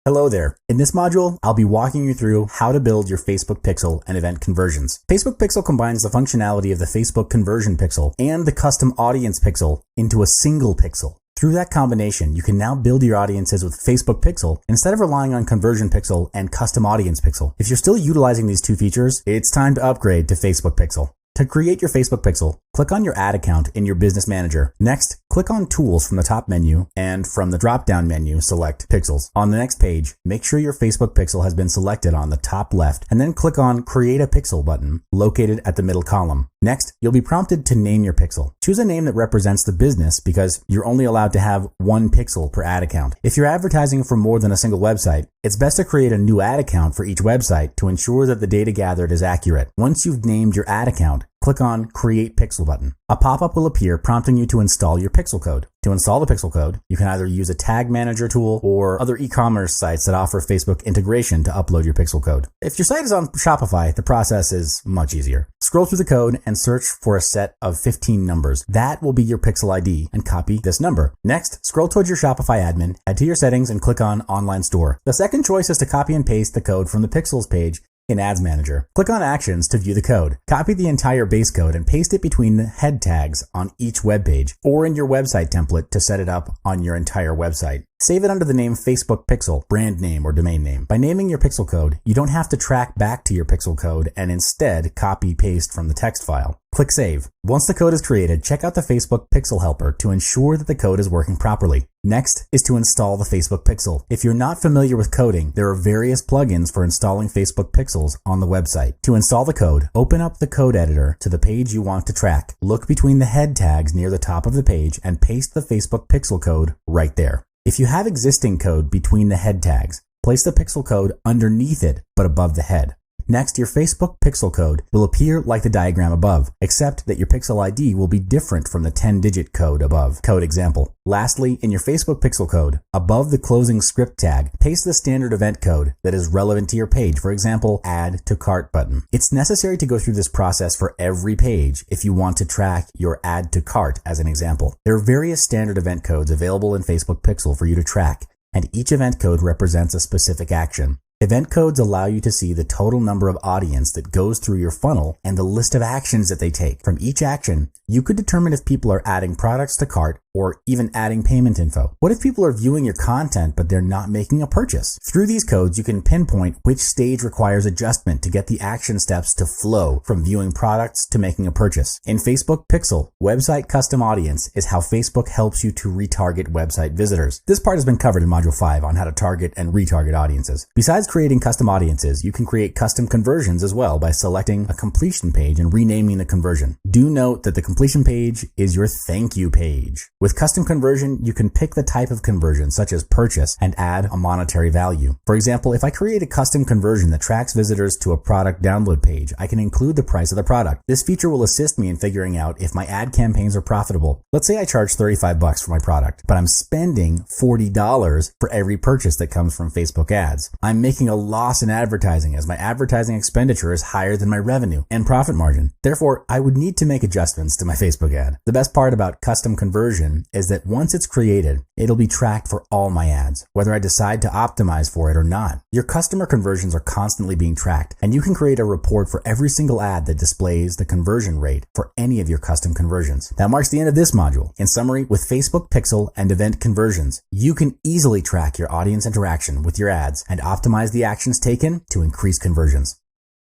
Hello there. In this module, I'll be walking you through how to build your Facebook pixel and event conversions. Facebook pixel combines the functionality of the Facebook conversion pixel and the custom audience pixel into a single pixel. Through that combination, you can now build your audiences with Facebook pixel instead of relying on conversion pixel and custom audience pixel. If you're still utilizing these two features, it's time to upgrade to Facebook pixel. To create your Facebook pixel, click on your ad account in your business manager. Next, click on Tools from the top menu, and from the drop-down menu, select Pixels. On the next page, make sure your Facebook pixel has been selected on the top left, and then click on Create a Pixel button, located at the middle column. Next, you'll be prompted to name your pixel. Choose a name that represents the business because you're only allowed to have one pixel per ad account. If you're advertising for more than a single website, it's best to create a new ad account for each website to ensure that the data gathered is accurate. Once you've named your ad account, click on Create Pixel button. A pop-up will appear prompting you to install your pixel code. To install the pixel code, you can either use a tag manager tool or other e-commerce sites that offer Facebook integration to upload your pixel code. If your site is on Shopify, the process is much easier. Scroll through the code and search for a set of 15 numbers. That will be your pixel ID, and copy this number. Next, scroll towards your Shopify admin, head to your settings and click on Online Store. The second choice is to copy and paste the code from the pixels page in Ads Manager. Click on Actions to view the code. Copy the entire base code and paste it between the head tags on each web page or in your website template to set it up on your entire website. Save it under the name Facebook Pixel, brand name or domain name. By naming your pixel code, you don't have to track back to your pixel code and instead copy-paste from the text file. Click Save. Once the code is created, check out the Facebook Pixel Helper to ensure that the code is working properly. Next is to install the Facebook Pixel. If you're not familiar with coding, there are various plugins for installing Facebook Pixels on the website. To install the code, open up the code editor to the page you want to track. Look between the head tags near the top of the page and paste the Facebook Pixel code right there. If you have existing code between the head tags, place the pixel code underneath it but above the head. Next, your Facebook pixel code will appear like the diagram above, except that your pixel ID will be different from the 10-digit code above. Code example. Lastly, in your Facebook pixel code, above the closing script tag, paste the standard event code that is relevant to your page, for example, Add to Cart button. It's necessary to go through this process for every page if you want to track your Add to Cart as an example. There are various standard event codes available in Facebook pixel for you to track, and each event code represents a specific action. Event codes allow you to see the total number of audience that goes through your funnel and the list of actions that they take. From each action, you could determine if people are adding products to cart or even adding payment info. What if people are viewing your content but they're not making a purchase? Through these codes, you can pinpoint which stage requires adjustment to get the action steps to flow from viewing products to making a purchase. In Facebook Pixel, Website Custom Audience is how Facebook helps you to retarget website visitors. This part has been covered in Module 5 on how to target and retarget audiences. Besides creating custom audiences, you can create custom conversions as well by selecting a completion page and renaming the conversion. Do note that the completion page is your thank you page. With custom conversion, you can pick the type of conversion, such as purchase, and add a monetary value. For example, if I create a custom conversion that tracks visitors to a product download page, I can include the price of the product. This feature will assist me in figuring out if my ad campaigns are profitable. Let's say I charge $35 for my product, but I'm spending $40 for every purchase that comes from Facebook ads. I'm making a loss in advertising as my advertising expenditure is higher than my revenue and profit margin. Therefore, I would need to make adjustments to my Facebook ad. The best part about custom conversion is that once it's created, it'll be tracked for all my ads, whether I decide to optimize for it or not. Your customer conversions are constantly being tracked, and you can create a report for every single ad that displays the conversion rate for any of your custom conversions. That marks the end of this module. In summary, with Facebook Pixel and event conversions, you can easily track your audience interaction with your ads and optimize the actions taken to increase conversions.